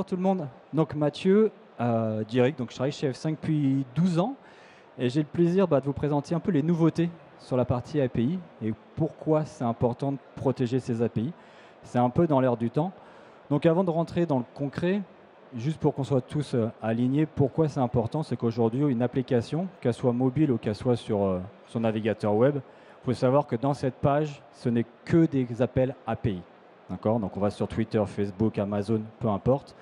tout le monde. Donc Mathieu, direct, donc je travaille chez F5 depuis 12 ans et j'ai le plaisir de vous présenter un peu les nouveautés sur la partie API et pourquoi c'est important de protéger ces API. C'est un peu dans l'air du temps. Donc avant de rentrer dans le concret, juste pour qu'on soit tous alignés, pourquoi c'est important, c'est qu'aujourd'hui, une application, qu'elle soit mobile ou qu'elle soit sur son navigateur web, il faut savoir que dans cette page, ce n'est que des appels API. D'accord ? Donc on va sur Twitter, Facebook, Amazon, peu importe.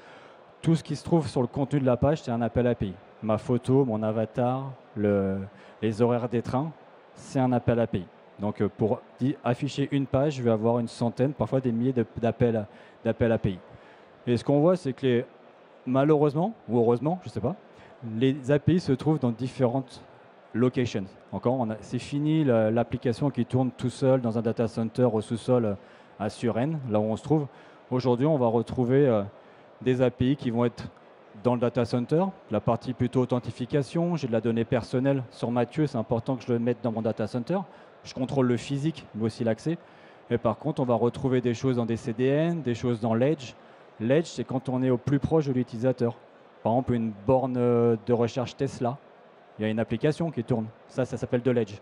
Tout ce qui se trouve sur le contenu de la page, c'est un appel API. Ma photo, mon avatar, les horaires des trains, c'est un appel API. Donc pour afficher une page, je vais avoir une centaine, parfois des milliers d'appels API. Et ce qu'on voit, c'est que malheureusement, ou heureusement, je ne sais pas, les API se trouvent dans différentes locations. Encore, c'est fini l'application qui tourne tout seul dans un data center au sous-sol à Suresnes, là où on se trouve. Aujourd'hui, on va retrouver des API qui vont être dans le data center, la partie plutôt authentification. J'ai de la donnée personnelle sur Mathieu, c'est important que je le mette dans mon data center. Je contrôle le physique, mais aussi l'accès. Et par contre, on va retrouver des choses dans des CDN, des choses dans l'Edge. L'Edge, c'est quand on est au plus proche de l'utilisateur. Par exemple, une borne de recherche Tesla, il y a une application qui tourne. Ça s'appelle de l'Edge.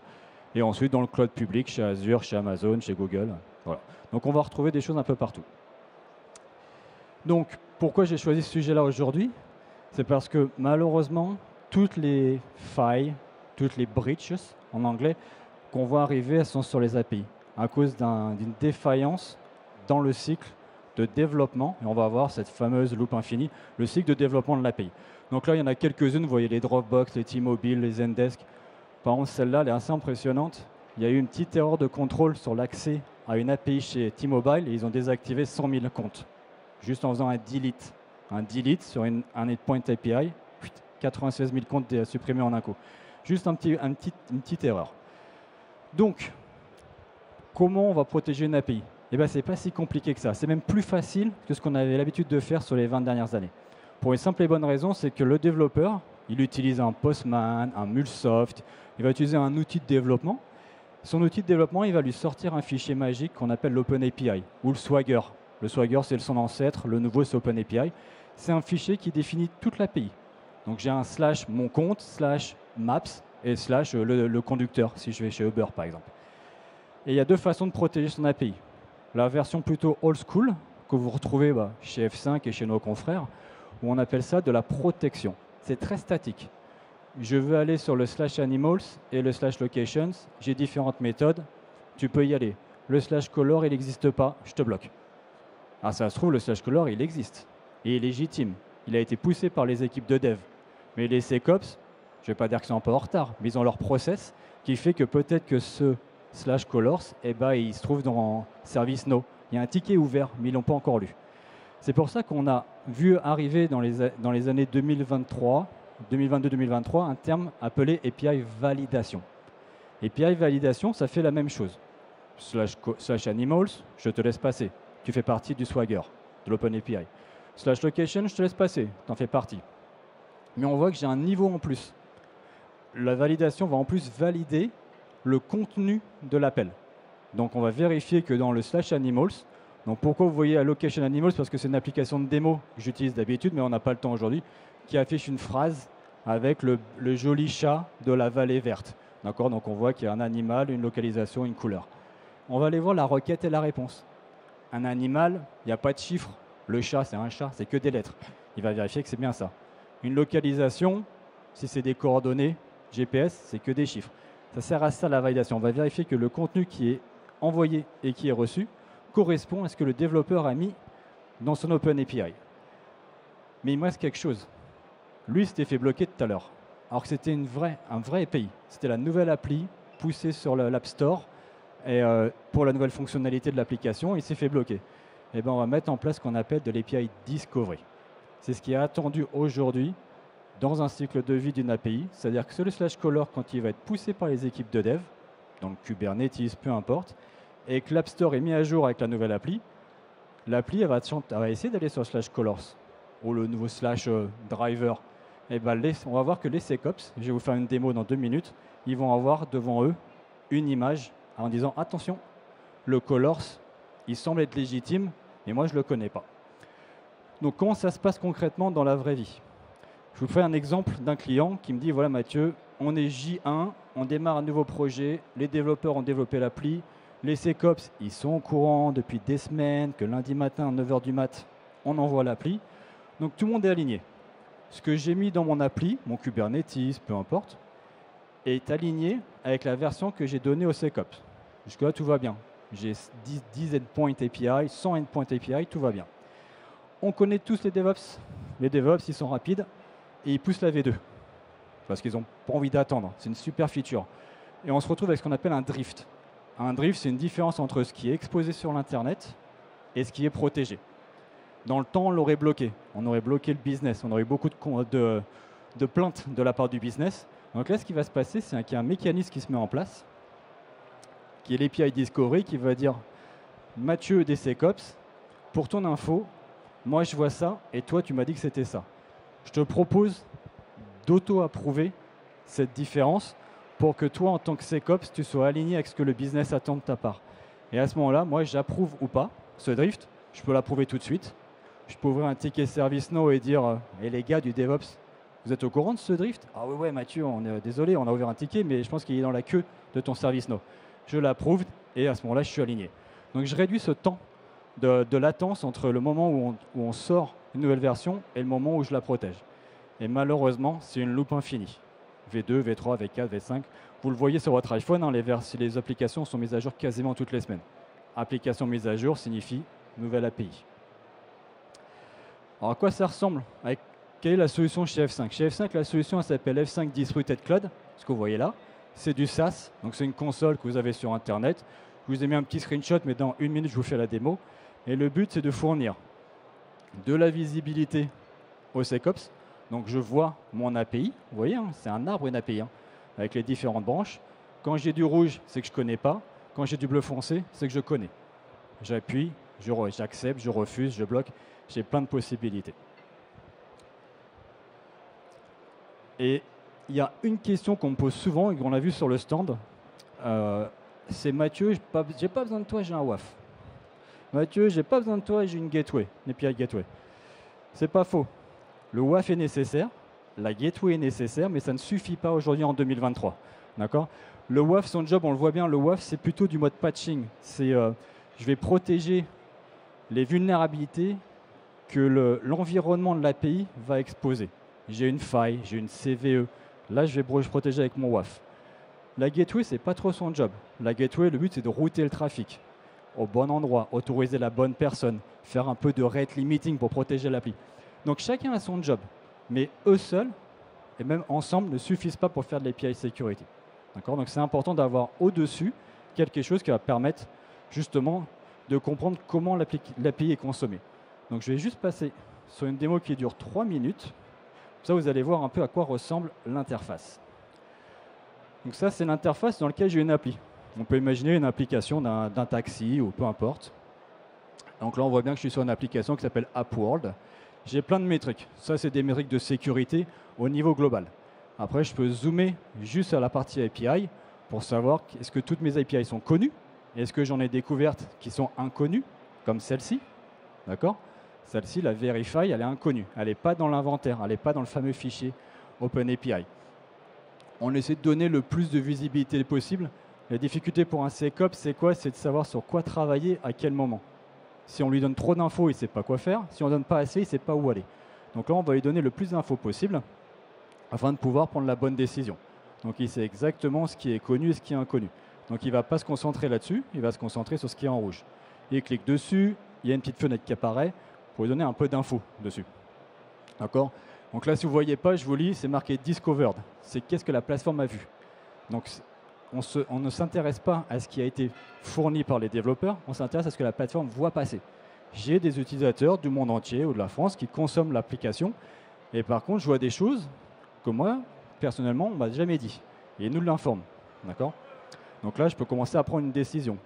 Et ensuite, dans le cloud public, chez Azure, chez Amazon, chez Google. Voilà. Donc, on va retrouver des choses un peu partout. Donc, pourquoi j'ai choisi ce sujet-là aujourd'hui? C'est parce que, malheureusement, toutes les failles, toutes les breaches, en anglais, qu'on voit arriver, elles sont sur les API, à cause d'une défaillance dans le cycle de développement, et on va avoir cette fameuse loupe infinie, le cycle de développement de l'API. Donc là, il y en a quelques-unes, vous voyez les Dropbox, les T-Mobile, les Zendesk. Par contre, celle-là, elle est assez impressionnante. Il y a eu une petite erreur de contrôle sur l'accès à une API chez T-Mobile, et ils ont désactivé 100 000 comptes, juste en faisant un delete. Un delete sur un endpoint API, 96 000 comptes supprimés en un coup. Juste une petite erreur. Donc, comment on va protéger une API? Eh bien, ce n'est pas si compliqué que ça. C'est même plus facile que ce qu'on avait l'habitude de faire sur les 20 dernières années. Pour une simple et bonne raison, c'est que le développeur, il utilise un Postman, un MuleSoft, il va utiliser un outil de développement. Son outil de développement, il va lui sortir un fichier magique qu'on appelle l'OpenAPI, ou le Swagger. Le Swagger, c'est son ancêtre, le nouveau, c'est OpenAPI. C'est un fichier qui définit toute l'API. Donc j'ai un slash mon compte, slash maps, et slash le conducteur, si je vais chez Uber, par exemple. Et il y a deux façons de protéger son API. La version plutôt old school, que vous retrouvez chez F5 et chez nos confrères, où on appelle ça de la protection. C'est très statique. Je veux aller sur le slash animals et le slash locations. J'ai différentes méthodes. Tu peux y aller. Le slash color, il n'existe pas. Je te bloque. Alors ça se trouve, le slash color, il existe. Et il est légitime. Il a été poussé par les équipes de dev. Mais les SecOps, je ne vais pas dire qu'ils sont un peu en retard, mais ils ont leur process qui fait que peut-être que ce slash colors, il se trouve dans service no. Il y a un ticket ouvert, mais ils ne l'ont pas encore lu. C'est pour ça qu'on a vu arriver dans les années 2022-2023 un terme appelé API validation. API validation, ça fait la même chose. Slash animals, je te laisse passer. Tu fais partie du Swagger, de l'OpenAPI. Slash location, je te laisse passer. Tu en fais partie. Mais on voit que j'ai un niveau en plus. La validation va en plus valider le contenu de l'appel. Donc on va vérifier que dans le slash animals, donc pourquoi vous voyez à location animals? Parce que c'est une application de démo que j'utilise d'habitude, mais on n'a pas le temps aujourd'hui, qui affiche une phrase avec le joli chat de la vallée verte. D'accord? Donc on voit qu'il y a un animal, une localisation, une couleur. On va aller voir la requête et la réponse. Un animal, il n'y a pas de chiffre. Le chat, c'est un chat, c'est que des lettres. Il va vérifier que c'est bien ça. Une localisation, si c'est des coordonnées GPS, c'est que des chiffres. Ça sert à ça la validation. On va vérifier que le contenu qui est envoyé et qui est reçu correspond à ce que le développeur a mis dans son OpenAPI. Mais il me reste quelque chose. Lui, s'était fait bloquer tout à l'heure. Alors que c'était un vrai API. C'était la nouvelle appli poussée sur l'App Store et pour la nouvelle fonctionnalité de l'application, il s'est fait bloquer. Et on va mettre en place ce qu'on appelle de l'API Discovery. C'est ce qui est attendu aujourd'hui dans un cycle de vie d'une API. C'est-à-dire que le slash color, quand il va être poussé par les équipes de dev, donc Kubernetes, peu importe, et que l'App Store est mis à jour avec la nouvelle appli, l'appli elle va essayer d'aller sur slash colors ou le nouveau slash driver. Et on va voir que les SecOps, je vais vous faire une démo dans 2 minutes, ils vont avoir devant eux une image en disant attention, le colors, il semble être légitime, mais moi je ne le connais pas. Donc comment ça se passe concrètement dans la vraie vie? Je vous fais un exemple d'un client qui me dit, voilà Mathieu, on est J1, on démarre un nouveau projet, les développeurs ont développé l'appli, les SecOps, ils sont au courant depuis des semaines que lundi matin à 9 h du mat, on envoie l'appli. Donc tout le monde est aligné. Ce que j'ai mis dans mon appli, mon Kubernetes, peu importe, est aligné avec la version que j'ai donnée au SecOps. Jusque-là, tout va bien. J'ai 10 endpoints API, 100 endpoints API, tout va bien. On connaît tous les DevOps. Les DevOps, ils sont rapides et ils poussent la V2 parce qu'ils n'ont pas envie d'attendre. C'est une super feature. Et on se retrouve avec ce qu'on appelle un drift. Un drift, c'est une différence entre ce qui est exposé sur l'Internet et ce qui est protégé. Dans le temps, on l'aurait bloqué. On aurait bloqué le business. On aurait eu beaucoup de plaintes de la part du business. Donc là, ce qui va se passer, c'est qu'il y a un mécanisme qui se met en place, qui est l'API Discovery, qui va dire « Mathieu des SecOps, pour ton info, moi je vois ça, et toi tu m'as dit que c'était ça. Je te propose d'auto-approuver cette différence pour que toi, en tant que SecOps, tu sois aligné avec ce que le business attend de ta part. » Et à ce moment-là, moi j'approuve ou pas ce drift. Je peux l'approuver tout de suite. Je peux ouvrir un ticket ServiceNow et dire « Et les gars du DevOps, vous êtes au courant de ce drift? Ah ouais, Mathieu, on est désolé, on a ouvert un ticket, mais je pense qu'il est dans la queue de ton ServiceNow. » Je l'approuve et à ce moment-là, je suis aligné. Donc je réduis ce temps de latence entre le moment où on sort une nouvelle version et le moment où je la protège. Et malheureusement, c'est une loupe infinie. V2, V3, V4, V5. Vous le voyez sur votre iPhone, hein, les applications sont mises à jour quasiment toutes les semaines. Application mise à jour signifie nouvelle API. Alors à quoi ça ressemble? Quelle est la solution chez F5? Chez F5, la solution s'appelle F5 Distributed Cloud, ce que vous voyez là. C'est du SaaS, donc c'est une console que vous avez sur Internet. Je vous ai mis un petit screenshot, mais dans 1 minute, je vous fais la démo. Et le but, c'est de fournir de la visibilité au SecOps. Donc je vois mon API, vous voyez, hein, c'est un arbre, une API, hein, avec les différentes branches. Quand j'ai du rouge, c'est que je ne connais pas. Quand j'ai du bleu foncé, c'est que je connais. J'appuie, j'accepte, je refuse, je bloque. J'ai plein de possibilités. Et il y a une question qu'on me pose souvent et qu'on a vu sur le stand. C'est Mathieu, j'ai pas besoin de toi, j'ai un WAF. Mathieu, j'ai pas besoin de toi, j'ai une gateway, une API gateway. C'est pas faux. Le WAF est nécessaire, la gateway est nécessaire, mais ça ne suffit pas aujourd'hui en 2023. D'accord? Le WAF, son job, on le voit bien, le WAF, c'est plutôt du mode patching. C'est je vais protéger les vulnérabilités que l'environnement de l'API va exposer. J'ai une faille, j'ai une CVE. Là, je vais protéger avec mon WAF. La gateway, ce n'est pas trop son job. La gateway, le but, c'est de router le trafic au bon endroit, autoriser la bonne personne, faire un peu de rate limiting pour protéger l'appli. Donc, chacun a son job. Mais eux seuls, et même ensemble, ne suffisent pas pour faire de l'API security. D'accord? Donc, c'est important d'avoir au-dessus quelque chose qui va permettre justement de comprendre comment l'API est consommée. Donc, je vais juste passer sur une démo qui dure 3 minutes. Ça, vous allez voir un peu à quoi ressemble l'interface. Donc ça, c'est l'interface dans laquelle j'ai une appli. On peut imaginer une application d'un taxi ou peu importe. Donc là, on voit bien que je suis sur une application qui s'appelle AppWorld. J'ai plein de métriques. Ça, c'est des métriques de sécurité au niveau global. Après, je peux zoomer juste sur la partie API pour savoir est-ce que toutes mes API sont connues, est-ce que j'en ai découvertes qui sont inconnues, comme celle-ci. D'accord? Celle-ci, la Verify, elle est inconnue. Elle n'est pas dans l'inventaire, elle n'est pas dans le fameux fichier OpenAPI. On essaie de donner le plus de visibilité possible. La difficulté pour un SecOps, c'est quoi? C'est de savoir sur quoi travailler, à quel moment. Si on lui donne trop d'infos, il ne sait pas quoi faire. Si on ne donne pas assez, il ne sait pas où aller. Donc là, on va lui donner le plus d'infos possible afin de pouvoir prendre la bonne décision. Donc il sait exactement ce qui est connu et ce qui est inconnu. Donc il ne va pas se concentrer là-dessus, il va se concentrer sur ce qui est en rouge. Il clique dessus, il y a une petite fenêtre qui apparaît pour lui donner un peu d'infos dessus. D'accord? Donc là, si vous ne voyez pas, je vous lis, c'est marqué Discovered. C'est qu'est-ce que la plateforme a vu. Donc on ne s'intéresse pas à ce qui a été fourni par les développeurs, on s'intéresse à ce que la plateforme voit passer. J'ai des utilisateurs du monde entier ou de la France qui consomment l'application, et par contre, je vois des choses que moi, personnellement, on ne m'a jamais dit. Et ils nous l'informent. D'accord? Donc là, je peux commencer à prendre une décision.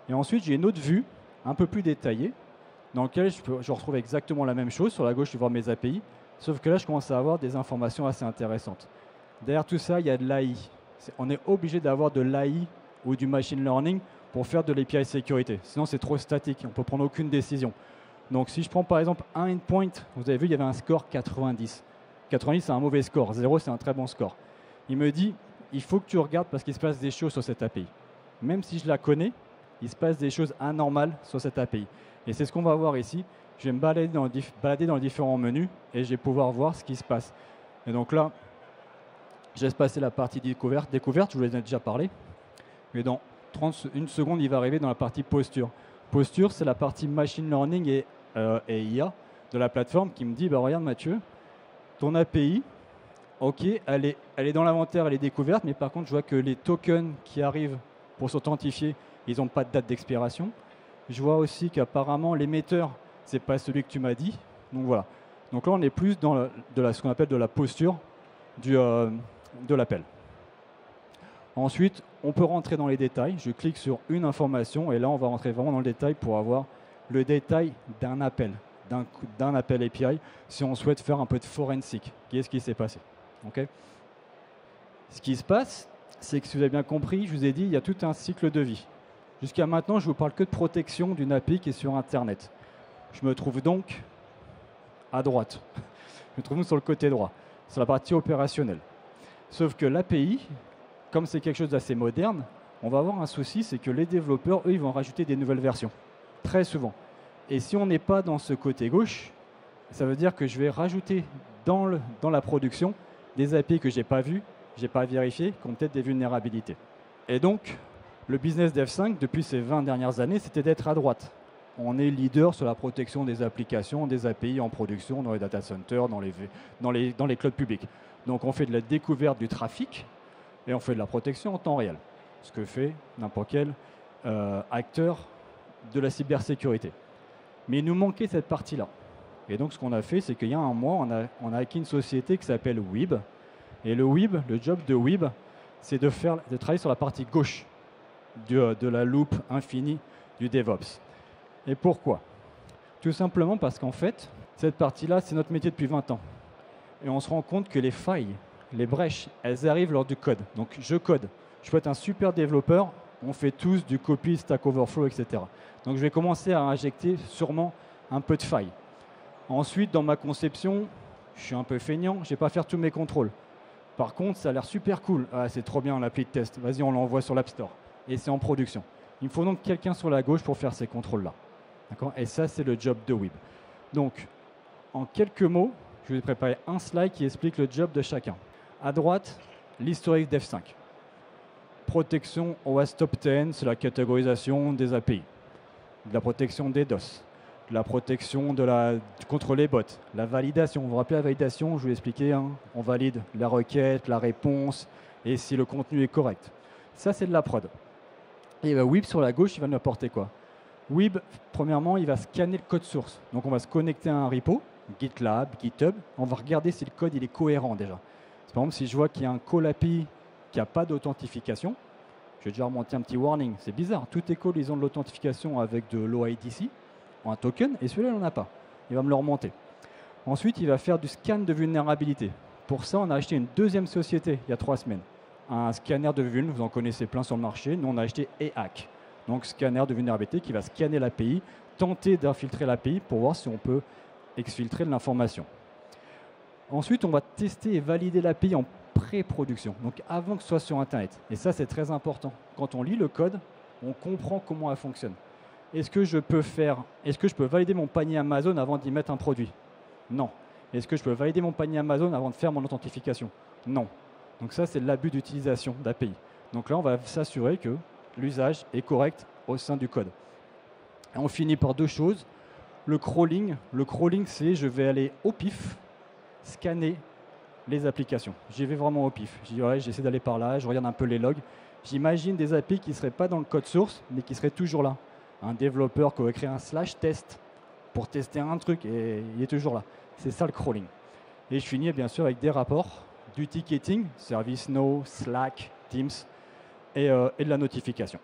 Et ensuite, j'ai une autre vue, un peu plus détaillée, dans laquelle je retrouve exactement la même chose. Sur la gauche, je vais voir mes API, sauf que là, je commence à avoir des informations assez intéressantes. Derrière tout ça, il y a de l'AI. On est obligé d'avoir de l'AI ou du machine learning pour faire de l'API sécurité. Sinon, c'est trop statique, on ne peut prendre aucune décision. Donc si je prends par exemple un endpoint, vous avez vu, il y avait un score 90. 90, c'est un mauvais score. 0, c'est un très bon score. Il me dit, il faut que tu regardes parce qu'il se passe des choses sur cette API. Même si je la connais, il se passe des choses anormales sur cette API. Et c'est ce qu'on va voir ici. Je vais me balader dans les différents menus et je vais pouvoir voir ce qui se passe. Et donc là, je laisse passer la partie découverte. Découverte, je vous en ai déjà parlé. Mais dans 31 secondes, il va arriver dans la partie posture. Posture, c'est la partie machine learning et IA de la plateforme qui me dit, bah, regarde Mathieu, ton API, ok, elle est dans l'inventaire, elle est découverte, mais par contre, je vois que les tokens qui arrivent pour s'authentifier, ils n'ont pas de date d'expiration. Je vois aussi qu'apparemment, l'émetteur, ce n'est pas celui que tu m'as dit. Donc voilà. Donc là, on est plus dans ce qu'on appelle de la posture de l'appel. Ensuite, on peut rentrer dans les détails. Je clique sur une information et là, on va rentrer vraiment dans le détail pour avoir le détail d'un appel, d'un appel API, si on souhaite faire un peu de forensic. Qu'est-ce qui s'est passé? Okay. Ce qui se passe, c'est que si vous avez bien compris, je vous ai dit, il y a tout un cycle de vie. Jusqu'à maintenant, je ne vous parle que de protection d'une API qui est sur Internet. Je me trouve donc à droite. Je me trouve donc sur le côté droit, sur la partie opérationnelle. Sauf que l'API, comme c'est quelque chose d'assez moderne, on va avoir un souci, c'est que les développeurs, eux, ils vont rajouter des nouvelles versions, très souvent. Et si on n'est pas dans ce côté gauche, ça veut dire que je vais rajouter dans la production des API que je n'ai pas vues, je n'ai pas vérifiées, qui ont peut-être des vulnérabilités. Et donc, le business d'F5, depuis ces 20 dernières années, c'était d'être à droite. On est leader sur la protection des applications, des API en production, dans les data centers, dans les clouds publics. Donc on fait de la découverte du trafic et on fait de la protection en temps réel. Ce que fait n'importe quel acteur de la cybersécurité. Mais il nous manquait cette partie-là. Et donc ce qu'on a fait, c'est qu'il y a un mois, on a acquis une société qui s'appelle Weeb. Et le job de Weeb, c'est de travailler sur la partie gauche de la loupe infinie du DevOps. Et pourquoi? Tout simplement parce qu'en fait, cette partie-là, c'est notre métier depuis 20 ans. Et on se rend compte que les failles, les brèches, elles arrivent lors du code. Donc je code. Je peux être un super développeur, on fait tous du copy, Stack Overflow, etc. Donc je vais commencer à injecter sûrement un peu de failles. Ensuite, dans ma conception, je suis un peu feignant, je ne vais pas faire tous mes contrôles. Par contre, ça a l'air super cool. Ah, c'est trop bien l'appli de test. Vas-y, on l'envoie sur l'App Store. Et c'est en production. Il me faut donc quelqu'un sur la gauche pour faire ces contrôles-là. Et ça, c'est le job de Weeb. Donc, en quelques mots, je vais préparer un slide qui explique le job de chacun. À droite, l'historique d'F5. Protection OS Top 10, c'est la catégorisation des API. De la protection des DOS. De la protection contre les bots. La validation. Vous vous rappelez la validation? Je vous l'ai expliqué. Hein, on valide la requête, la réponse et si le contenu est correct. Ça, c'est de la prod. Et Weeb, sur la gauche, il va nous apporter quoi? Weeb, premièrement, il va scanner le code source. Donc, on va se connecter à un repo, GitLab, GitHub. On va regarder si le code il est cohérent déjà. Par exemple, si je vois qu'il y a un call API qui n'a pas d'authentification, je vais déjà remonter un petit warning. C'est bizarre. Tous tes calls, ils ont de l'authentification avec de l'OIDC, un token, et celui-là, il n'en a pas. Il va me le remonter. Ensuite, il va faire du scan de vulnérabilité. Pour ça, on a acheté une deuxième société il y a 3 semaines. Un scanner de vuln, vous en connaissez plein sur le marché. Nous, on a acheté EHACK. Donc, scanner de vulnérabilité qui va scanner l'API, tenter d'infiltrer l'API pour voir si on peut exfiltrer de l'information. Ensuite, on va tester et valider l'API en pré-production, donc avant que ce soit sur Internet. Et ça, c'est très important. Quand on lit le code, on comprend comment elle fonctionne. Est-ce que je peux valider mon panier Amazon avant d'y mettre un produit? Non. Est-ce que je peux valider mon panier Amazon avant de faire mon authentification? Non. Donc ça, c'est l'abus d'utilisation d'API. Donc là, on va s'assurer que l'usage est correct au sein du code. Et on finit par 2 choses. Le crawling. Le crawling, c'est je vais aller au pif, scanner les applications. J'y vais vraiment au pif. J'essaie d'aller par là, je regarde un peu les logs. J'imagine des API qui ne seraient pas dans le code source, mais qui seraient toujours là. Un développeur qui aurait créé un /test pour tester un truc et il est toujours là. C'est ça le crawling. Et je finis bien sûr avec des rapports, du ticketing, ServiceNow, Slack, Teams et de la notification.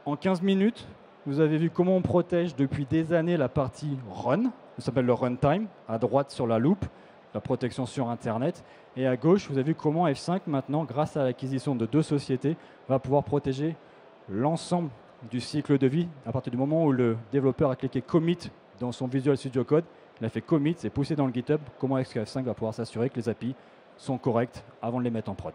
En 15 minutes, vous avez vu comment on protège depuis des années la partie run, ça s'appelle le runtime, à droite sur la loupe, la protection sur Internet. Et à gauche, vous avez vu comment F5, maintenant, grâce à l'acquisition de 2 sociétés, va pouvoir protéger l'ensemble du cycle de vie à partir du moment où le développeur a cliqué commit dans son Visual Studio Code, il a fait commit, c'est poussé dans le GitHub. Comment est-ce que F5 va pouvoir s'assurer que les API sont correctes avant de les mettre en prod?